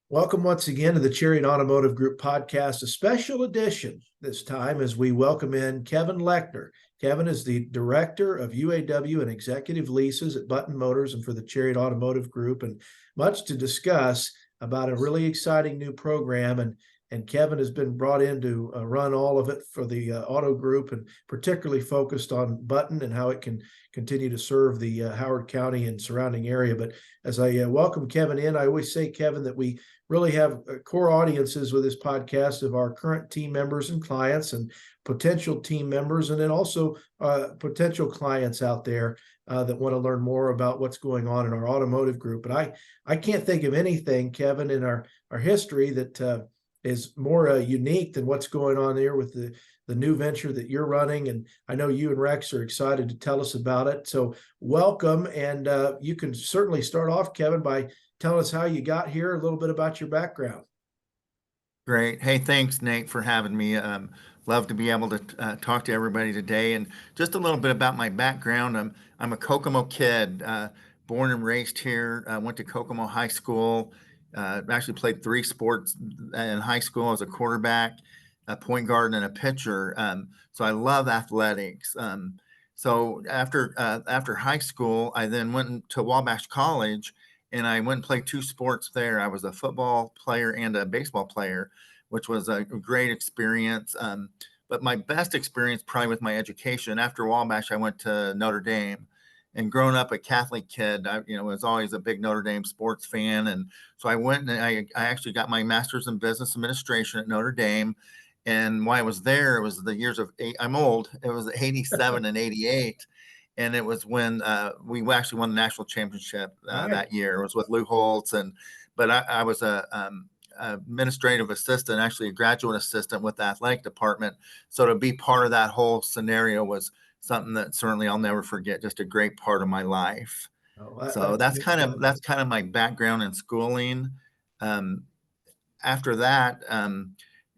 Welcome once again to the Chariot Automotive Group podcast, a special edition this time as we welcome in Kevin Lechner. Kevin is the director of UAW and executive leases at Button Motors and for the Chariot Automotive Group, and much to discuss about a really exciting new program. And Kevin has been brought in to run all of it for the auto group, and particularly focused on Button and how it can continue to serve the Howard County and surrounding area. But as I welcome Kevin in, I always say, Kevin, that we really have core audiences with this podcast of our current team members and clients and potential team members, and then also potential clients out there that want to learn more about what's going on in our automotive group. But I can't think of anything, Kevin, in our history that is more unique than what's going on there with the new venture that you're running. And I know you and Rex are excited to tell us about it. So welcome. And you can certainly start off, Kevin, by telling us how you got here, a little bit about your background. Great. Hey, thanks, Nate, for having me. Love to be able to talk to everybody today. And just a little bit about my background. I'm a Kokomo kid, born and raised here. I went to Kokomo High School. Actually played 3 sports in high school as a quarterback, a point guard, and a pitcher. So I love athletics. So after high school, I then went to Wabash College, and I went and played 2 sports there. I was a football player and a baseball player, which was a great experience. But my best experience probably with my education. After Wabash, I went to Notre Dame. And growing up a Catholic kid, I was always a big Notre Dame sports fan. And so I went and I actually got my master's in business administration at Notre Dame. And while I was there, it was the years of I'm old. It was 87 and 88. And it was when we actually won the national championship that year. It was with Lou Holtz. But I was a administrative assistant, actually a graduate assistant with the athletic department. So to be part of that whole scenario was something that certainly I'll never forget. Just a great part of my life. So that's kind of my background in schooling. After that,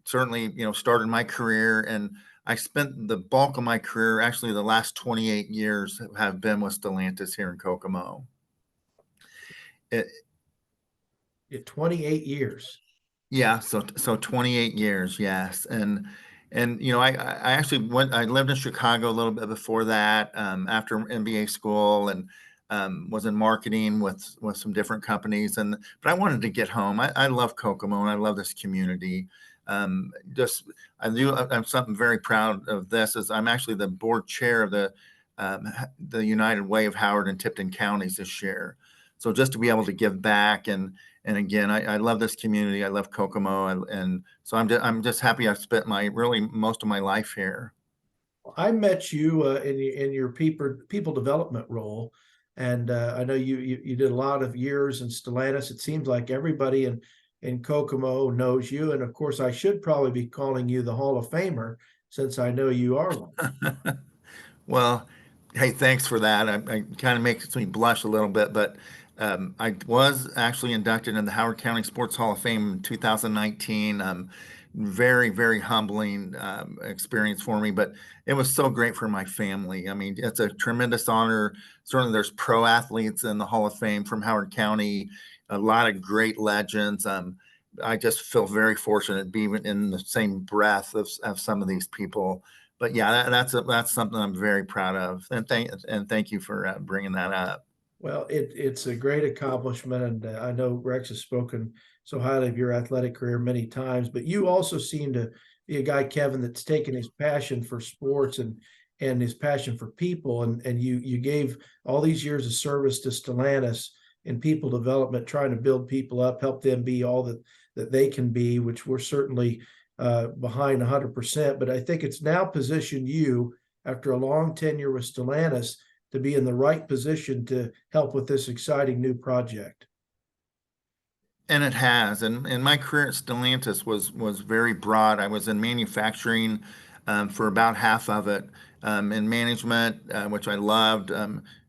certainly started my career, and I spent the bulk of my career, actually the last 28 years, have been with Stellantis here in Kokomo. 28 years. Yeah, so 28 years, yes. And I actually I lived in Chicago a little bit before that, after MBA school, and was in marketing with some different companies. But I wanted to get home. I love Kokomo and I love this community. I'm something very proud of this is I'm actually the board chair of the United Way of Howard and Tipton counties this year. So just to be able to give back, and again, I love this community. I love Kokomo, and so I'm just happy I've spent most of my life here. I met you in your people development role, and I know you did a lot of years in Stellantis. It seems like everybody in Kokomo knows you, and of course, I should probably be calling you the Hall of Famer since I know you are one. Well, hey, thanks for that. I kind of makes me blush a little bit, but I was actually inducted in the Howard County Sports Hall of Fame in 2019. Very, very humbling experience for me, but it was so great for my family. I mean, it's a tremendous honor. Certainly, there's pro athletes in the Hall of Fame from Howard County, a lot of great legends. I just feel very fortunate to be in the same breath of some of these people. But yeah, that's something I'm very proud of, and thank you for bringing that up. Well, it's a great accomplishment, and I know Rex has spoken so highly of your athletic career many times. But you also seem to be a guy, Kevin, that's taken his passion for sports and his passion for people, and you gave all these years of service to Stellantis in people development, trying to build people up, help them be all that they can be, which we're certainly behind 100%. But I think it's now positioned you after a long tenure with Stellantis to be in the right position to help with this exciting new project. And it has. And my career at Stellantis was very broad. I was in manufacturing for about half of it, in management, which I loved.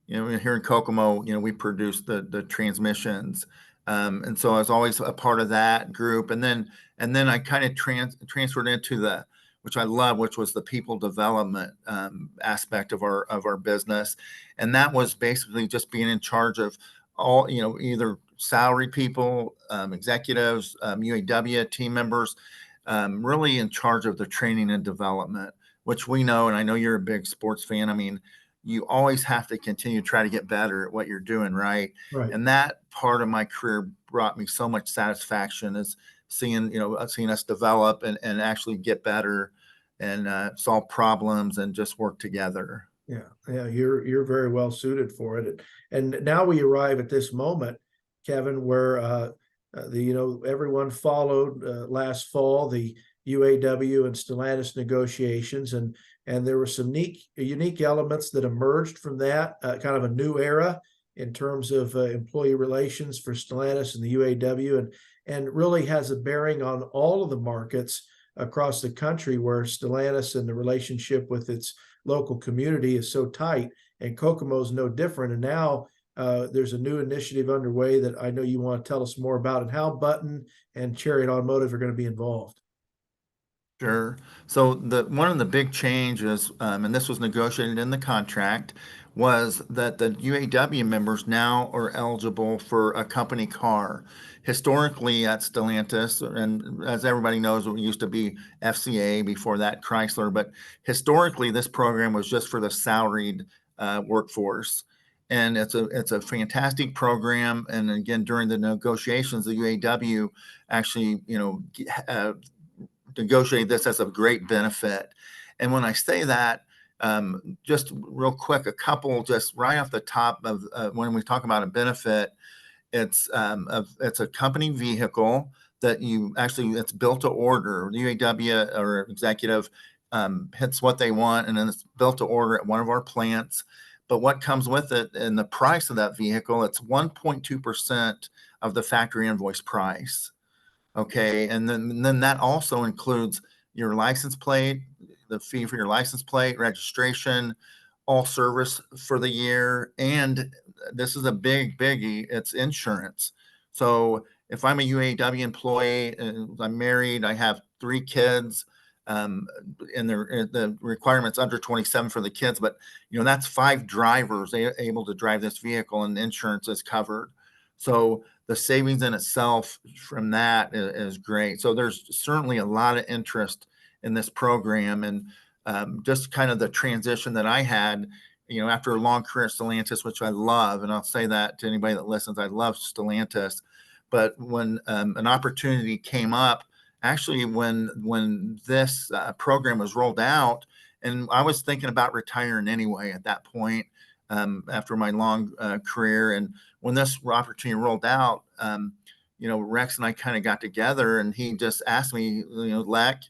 Here in Kokomo, we produce the transmissions. And so I was always a part of that group. And then I kind of transferred into which I love, which was the people development aspect of our business. And that was basically just being in charge of all, either salary people, executives, UAW team members, really in charge of the training and development, which we know, and I know you're a big sports fan. I mean, you always have to continue to try to get better at what you're doing, right? Right. And that part of my career brought me so much satisfaction, is seeing us develop and actually get better and solve problems and just work together. Yeah, you're very well suited for it. And now we arrive at this moment, Kevin, where everyone followed last fall the UAW and Stellantis negotiations, and there were some unique elements that emerged from that, kind of a new era in terms of employee relations for Stellantis and the UAW, and really has a bearing on all of the markets across the country where Stellantis and the relationship with its local community is so tight, and Kokomo is no different. And now there's a new initiative underway that I know you want to tell us more about, and how Button and Chariot Automotive are going to be involved. Sure. So one of the big changes, and this was negotiated in the contract, was that the UAW members now are eligible for a company car. Historically, at Stellantis, and as everybody knows, it used to be FCA, before that Chrysler, but historically, this program was just for the salaried workforce. And it's a fantastic program. And again, during the negotiations, the UAW actually, negotiate this as a great benefit. And when I say that, just real quick, a couple just right off the top of when we talk about a benefit, it's a company vehicle that it's built to order. The UAW or executive hits what they want, and then it's built to order at one of our plants. But what comes with it and the price of that vehicle, it's 1.2% of the factory invoice price. Okay, and then that also includes your license plate, the fee for your license plate, registration, all service for the year, and this is a big biggie, it's insurance. So if I'm a UAW employee, I'm married, I have 3 kids, and the requirement's under 27 for the kids, but that's 5 drivers able to drive this vehicle, and insurance is covered. So the savings in itself from that is great. So there's certainly a lot of interest in this program, and just kind of the transition that I had, after a long career at Stellantis, which I love, and I'll say that to anybody that listens, I love Stellantis. But when an opportunity came up, actually when this program was rolled out, and I was thinking about retiring anyway at that point, after my long career, and when this opportunity rolled out, Rex and I kind of got together, and he just asked me, Lech,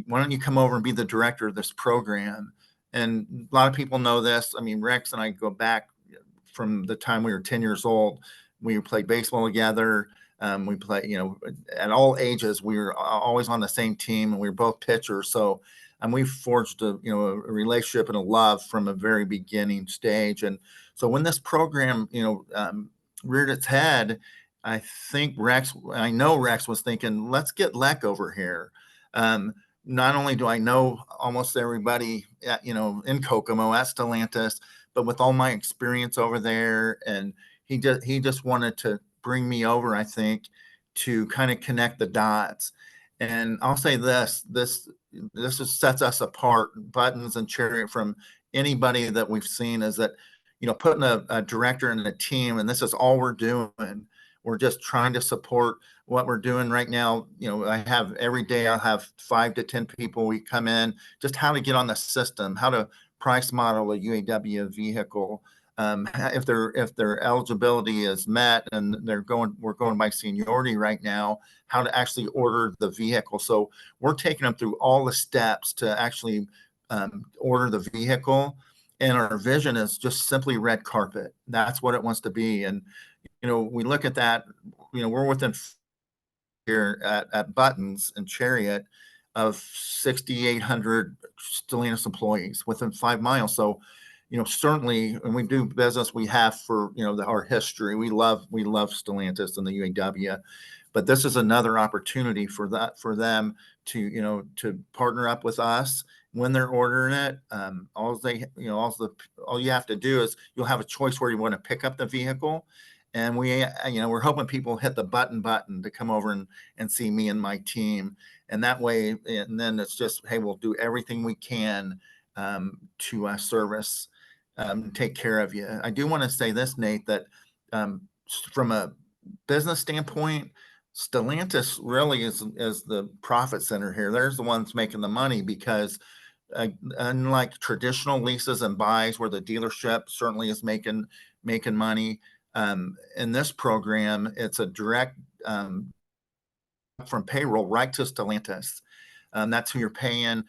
why don't you come over and be the director of this program? And a lot of people know this. I mean, Rex and I go back from the time we were 10 years old. We played baseball together. We play, at all ages. We were always on the same team, and we were both pitchers. So, and we forged a relationship and a love from a very beginning stage. And so when this program, reared its head, I know Rex was thinking, let's get Lech over here. Not only do I know almost everybody in Kokomo at Stellantis, but with all my experience over there, and he just wanted to bring me over, I think, to kind of connect the dots. And I'll say this sets us apart, Buttons and Chariot, from anybody that we've seen, is that, putting a director and a team, and this is all we're doing. We're just trying to support what we're doing right now. Every day I'll have 5 to 10 people. We come in, just how to get on the system, how to price model a UAW vehicle. If their eligibility is met, and we're going by seniority right now, how to actually order the vehicle. So we're taking them through all the steps to actually order the vehicle. And our vision is just simply red carpet. That's what it wants to be. And, we look at that, we're within here at Buttons and Chariot of 6,800 Stellantis employees within 5 miles. So, certainly, when we do business, we have for, our history. We love Stellantis and the UAW, but this is another opportunity for them to, to partner up with us when they're ordering it. All you have to do is you'll have a choice where you want to pick up the vehicle. And we're hoping people hit the button to come over and see me and my team. And that way, and then it's just, hey, we'll do everything we can to service, take care of you. I do want to say this, Nate, that from a business standpoint, Stellantis really is the profit center here. There's the ones making the money because unlike traditional leases and buys where the dealership certainly is making money, in this program, it's a direct from payroll right to Stellantis. That's who you're paying.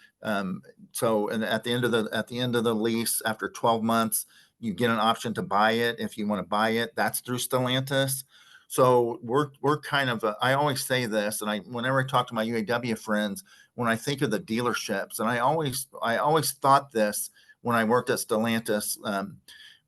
So, and at the end of the lease, after 12 months, you get an option to buy it. If you want to buy it, that's through Stellantis. So we're kind of I always say this, and whenever I talk to my UAW friends, when I think of the dealerships, and I always thought this when I worked at Stellantis.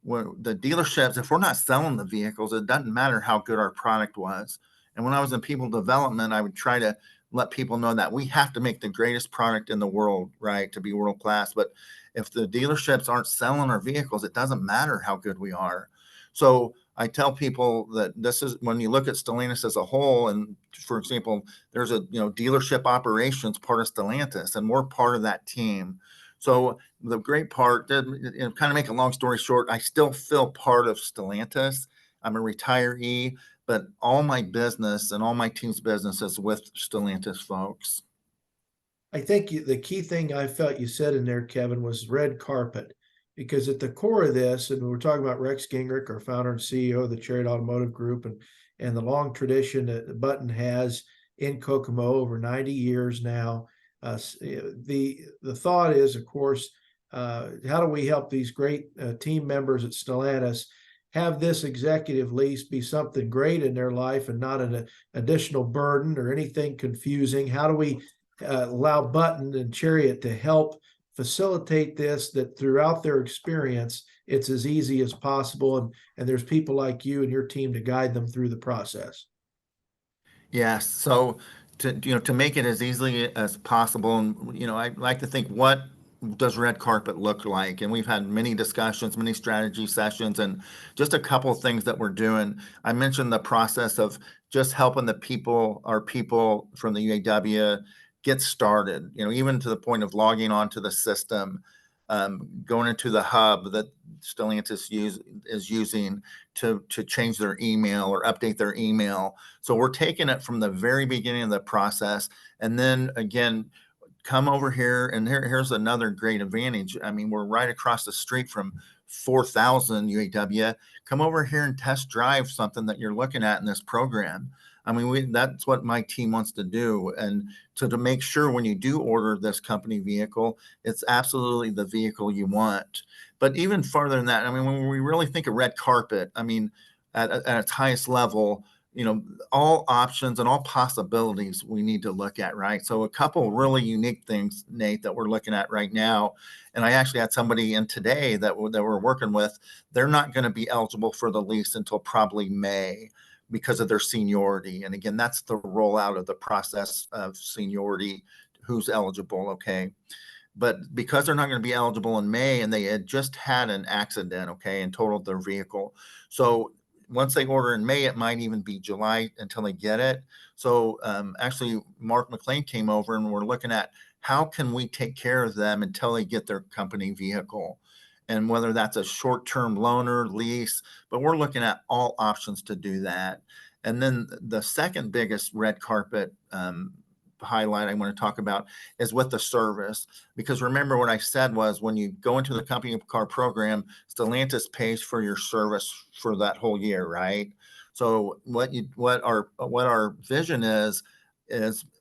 When the dealerships, if we're not selling the vehicles, it doesn't matter how good our product was. And when I was in people development, I would try to let people know that we have to make the greatest product in the world, right, to be world class. But if the dealerships aren't selling our vehicles, it doesn't matter how good we are. So I tell people that this is when you look at Stellantis as a whole, and for example, there's a dealership operations part of Stellantis, and we're part of that team. So the great part, kind of make a long story short, I still feel part of Stellantis. I'm a retiree, but all my business and all my team's business is with Stellantis folks. I think the key thing I felt you said in there, Kevin, was red carpet. Because at the core of this, and we're talking about Rex Gingrich, our founder and CEO of the Chariot Automotive Group, and the long tradition that Button has in Kokomo over 90 years now. The thought is, of course, how do we help these great team members at Stellantis have this executive lease be something great in their life and not an additional burden or anything confusing? How do we allow Button and Chariot to help facilitate this, that throughout their experience, it's as easy as possible, and there's people like you and your team to guide them through the process? Yes. So to make it as easily as possible, and I like to think, what does red carpet look like? And we've had many discussions, many strategy sessions, and just a couple of things that we're doing. I mentioned the process of just helping our people from the UAW get started, even to the point of logging onto the system, going into the hub that Stellantis is using to change their email or update their email. So we're taking it from the very beginning of the process. And then again, come over here, and here's another great advantage. I mean, we're right across the street from 4,000 UAW. Come over here and test drive something that you're looking at in this program. I mean, that's what my team wants to do. And so to make sure when you do order this company vehicle, it's absolutely the vehicle you want. But even farther than that, I mean, when we really think of red carpet, I mean, at its highest level, all options and all possibilities we need to look at, right? So a couple really unique things, Nate, that we're looking at right now. And I actually had somebody in today that we're working with. They're not going to be eligible for the lease until probably May because of their seniority. And again, that's the rollout of the process of seniority, who's eligible, okay? But because they're not going to be eligible in May, and they had just had an accident, okay, and totaled their vehicle. So once they order in May, it might even be July until they get it. So actually, Mark McLean came over, and we're looking at how can we take care of them until they get their company vehicle, and whether that's a short-term loaner, lease, but we're looking at all options to do that. And then the second biggest red carpet highlight I want to talk about is with the service, because remember what I said was when you go into the company car program, Stellantis pays for your service for that whole year, right? So what our vision is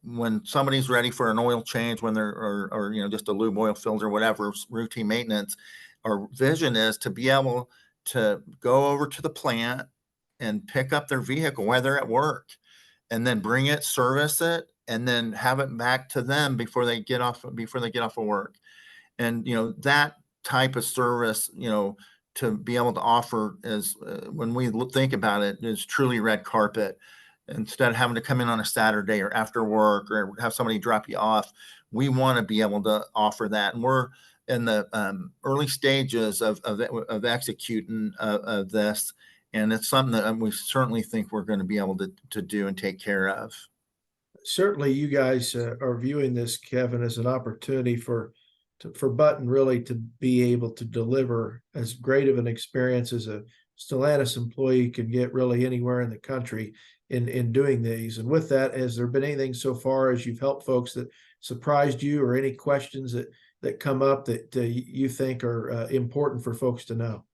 when somebody's ready for an oil change, when they're or just a lube oil filter, whatever, routine maintenance, our vision is to be able to go over to the plant and pick up their vehicle while they're at work, and then bring it, service it, and then have it back to them before they get off of work. And that type of service, to be able to offer is when we think about it, is truly red carpet. Instead of having to come in on a Saturday or after work or have somebody drop you off, we want to be able to offer that. And we're in the early stages of executing this. And it's something that we certainly think we're going to be able to do and take care of. Certainly you guys are viewing this, Kevin, as an opportunity for Button really to be able to deliver as great of an experience as a Stellantis employee can get really anywhere in the country in doing these. And with that, has there been anything so far as you've helped folks that surprised you, or any questions that come up that you think are important for folks to know?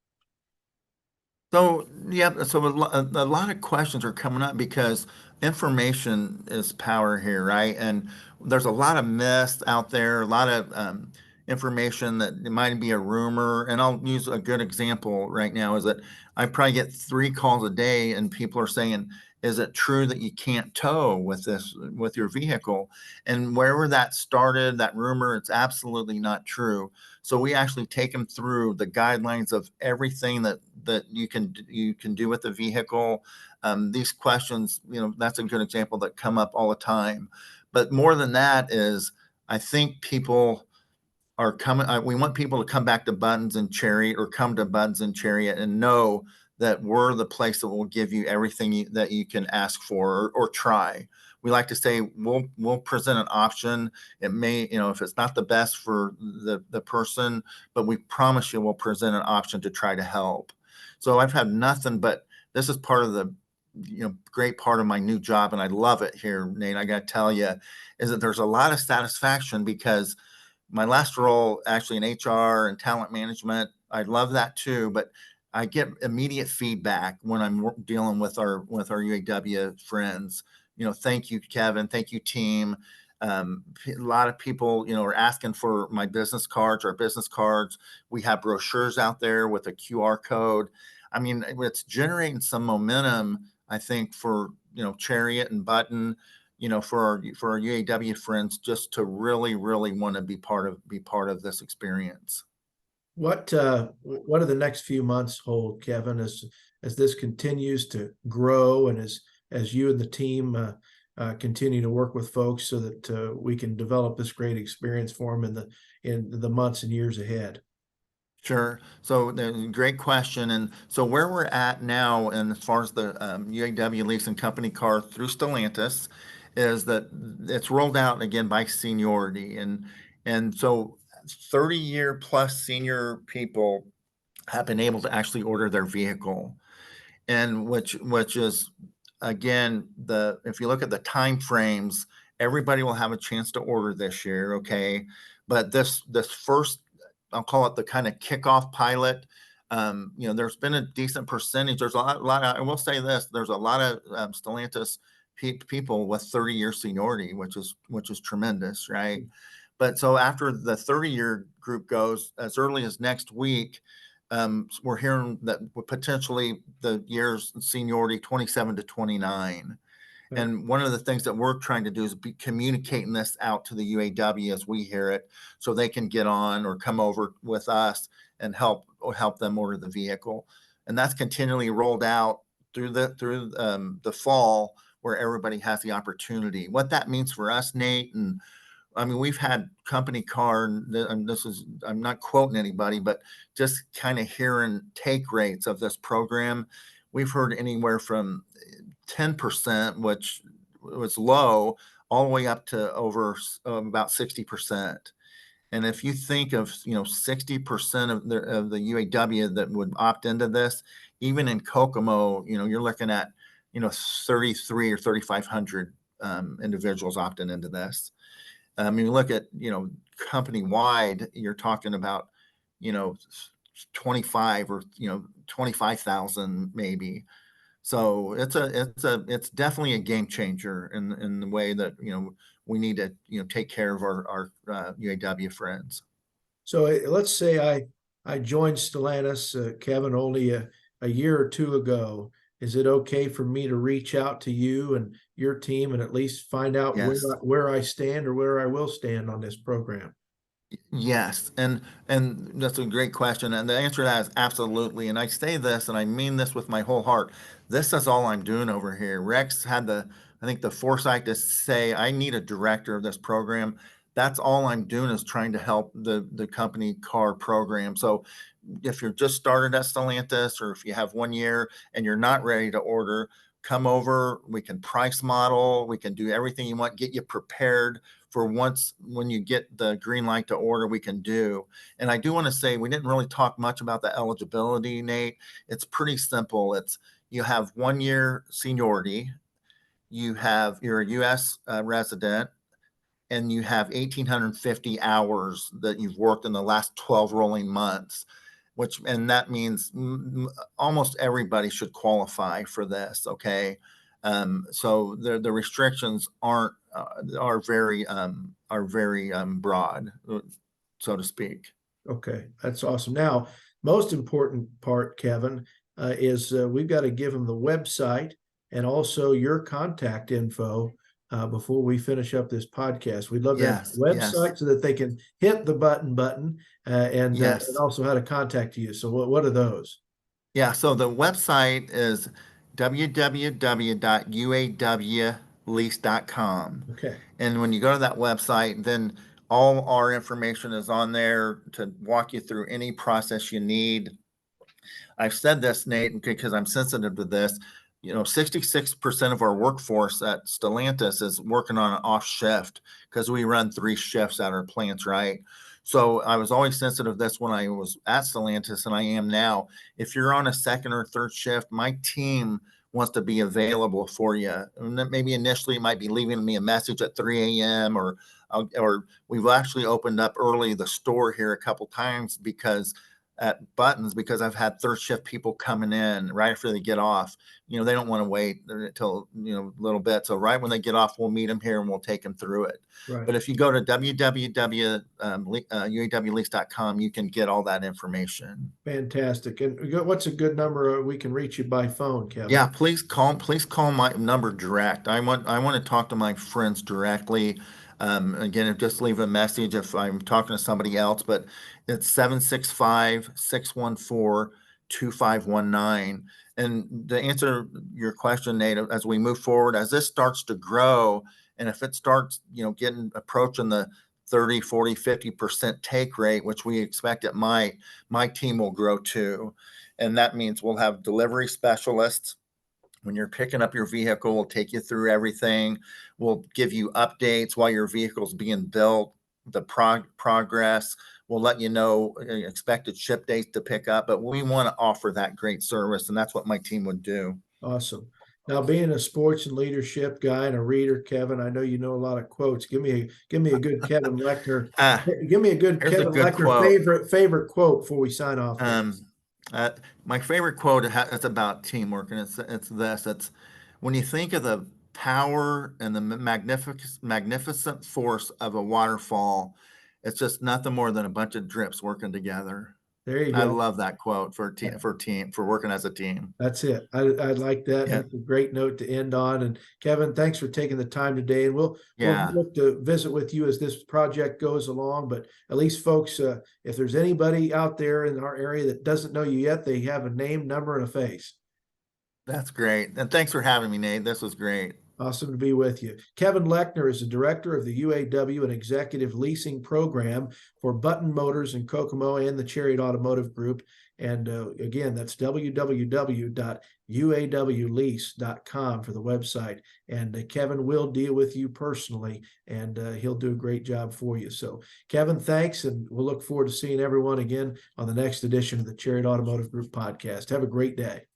So yeah, so a lot of questions are coming up because information is power here, right? And there's a lot of myths out there, a lot of information that it might be a rumor. And I'll use a good example right now is that I probably get 3 calls a day, and people are saying, "Is it true that you can't tow with your vehicle?" And wherever that started, that rumor, it's absolutely not true. So we actually take them through the guidelines of everything that you can do with the vehicle. These questions, that's a good example that come up all the time. But more than that is, I think people are coming. We want people to come back to Buttons and Chariot, or come to Buttons and Chariot, and know that we're the place that will give you everything that you can ask for, or try. We like to say we'll present an option. It may, if it's not the best for the person, but we promise you we'll present an option to try to help. So I've had nothing but, this is part of the great part of my new job, and I love it here, Nate. I got to tell you, is that there's a lot of satisfaction, because my last role actually in HR and talent management, I love that too, but I get immediate feedback when I'm dealing with our UAW friends. Thank you, Kevin. Thank you, team. A lot of people, are asking for my business cards, our business cards. We have brochures out there with a QR code. I mean, it's generating some momentum, I think, for, Chariot and Button, for our UAW friends, just to really, really want to be part of this experience. What do the next few months hold, Kevin, as this continues to grow, and as you and the team continue to work with folks so that we can develop this great experience for them in the months and years ahead? Sure. So great question. And so where we're at now, and as far as the UAW leasing company car through Stellantis, is that it's rolled out again by seniority, and so 30-year plus senior people have been able to actually order their vehicle, and which is, again, if you look at the time frames, everybody will have a chance to order this year, okay? But this first, I'll call it the kind of kickoff pilot. There's been a decent percentage. There's a lot of, I will say this, there's a lot of Stellantis people with 30-year seniority, which is tremendous, right? But so after the 30-year group goes, as early as next week, we're hearing that potentially the years seniority 27 to 29. Okay. And one of the things that we're trying to do is be communicating this out to the UAW as we hear it, so they can get on or come over with us and help them order the vehicle. And that's continually rolled out through the fall, where everybody has the opportunity. What that means for us, Nate, and I mean, we've had company car, and I'm not quoting anybody, but just kind of hearing take rates of this program. We've heard anywhere from 10%, which was low, all the way up to over about 60%. And if you think of 60% of the UAW that would opt into this, even in Kokomo, you're looking at 33 or 3,500 individuals opting into this. I mean, look at company wide, you're talking about 25 or 25,000 maybe. So it's definitely a game changer in the way that we need to take care of our UAW friends. So let's say I joined Stellantis, Kevin, only a year or two ago. Is it okay for me to reach out to you and your team and at least find out Yes. where I stand or where I will stand on this program? Yes, and that's a great question, and the answer to that is absolutely. And I say this, and I mean this with my whole heart. This is all I'm doing over here. Rex had I think, the foresight to say, I need a director of this program. that's all I'm doing is trying to help the company car program. So if you're just started at Stellantis, or if you have 1 year and you're not ready to order, come over. We can price model. We can do everything you want, get you prepared for when you get the green light to order, we can do. And I do want to say, we didn't really talk much about the eligibility, Nate. It's pretty simple. You have 1 year seniority, you're a U.S. Resident, and you have 1,850 hours that you've worked in the last 12 rolling months, and that means almost everybody should qualify for this. Okay. So the restrictions are very broad, so to speak. Okay, that's awesome. Now, most important part, Kevin, is we've got to give them the website and also your contact info before we finish up this podcast. We'd love to have Yes, a website so that they can hit the button and also how to contact you. So what are those? Yeah, so the website is www.uawlease.com. Okay. And when you go to that website, then all our information is on there to walk you through any process you need. I've said this, Nate, because I'm sensitive to this. 66% of our workforce at Stellantis is working on an off shift because we run 3 shifts at our plants, right? So I was always sensitive to this when I was at Stellantis, and I am now. If you're on a second or third shift, my team wants to be available for you. And maybe initially it might be leaving me a message at 3 a.m. or we've actually opened up early the store here a couple times at Buttons, because I've had third shift people coming in right after they get off. They don't want to wait until a little bit. So right when they get off, we'll meet them here and we'll take them through it. Right. But if you go to www.uawlease.com, you can get all that information. Fantastic. And what's a good number we can reach you by phone, Kevin? Yeah, please call my number direct. I want to talk to my friends directly. Again, just leave a message if I'm talking to somebody else, but it's 765-614-2519. And to answer your question, Nate, as we move forward, as this starts to grow, and if it starts, approaching the 30, 40, 50% take rate, which we expect it might, my team will grow too. And that means we'll have delivery specialists. When you're picking up your vehicle, we'll take you through everything. We'll give you updates while your vehicle's being built, the progress. We'll let you know expected ship dates to pick up, but we want to offer that great service, and that's what my team would do. Awesome. Now, being a sports and leadership guy and a reader, Kevin, I know you know a lot of quotes. Give me a good Kevin Lechner. Give me a good Kevin Lechner favorite quote before we sign off. My favorite quote is about teamwork, and it's this. It's when you think of the power and the magnificent force of a waterfall, it's just nothing more than a bunch of drips working together. There you go. I love that quote for working as a team. That's it. I like that. Yeah. That's a great note to end on. And Kevin, thanks for taking the time today. And we'll look to visit with you as this project goes along. But at least, folks, if there's anybody out there in our area that doesn't know you yet, they have a name, number, and a face. That's great. And thanks for having me, Nate. This was great. Awesome to be with you. Kevin Lechner is the director of the UAW and Executive Leasing Program for Button Motors in Kokomo and the Chariot Automotive Group. And again, that's www.uawlease.com for the website. And Kevin will deal with you personally, and he'll do a great job for you. So, Kevin, thanks, and we'll look forward to seeing everyone again on the next edition of the Chariot Automotive Group podcast. Have a great day.